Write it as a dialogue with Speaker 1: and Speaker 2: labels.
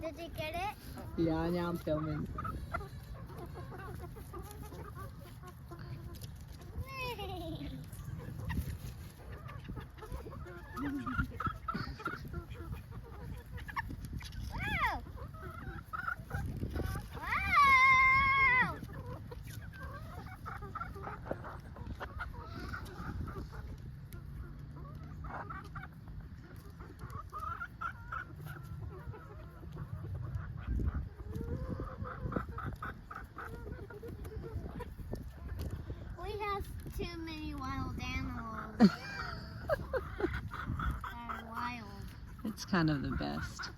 Speaker 1: Did you get it?
Speaker 2: Yeah, now I'm filming.
Speaker 1: Wow! Wow! We have too many wild animals that are wild.
Speaker 2: It's kind of the best.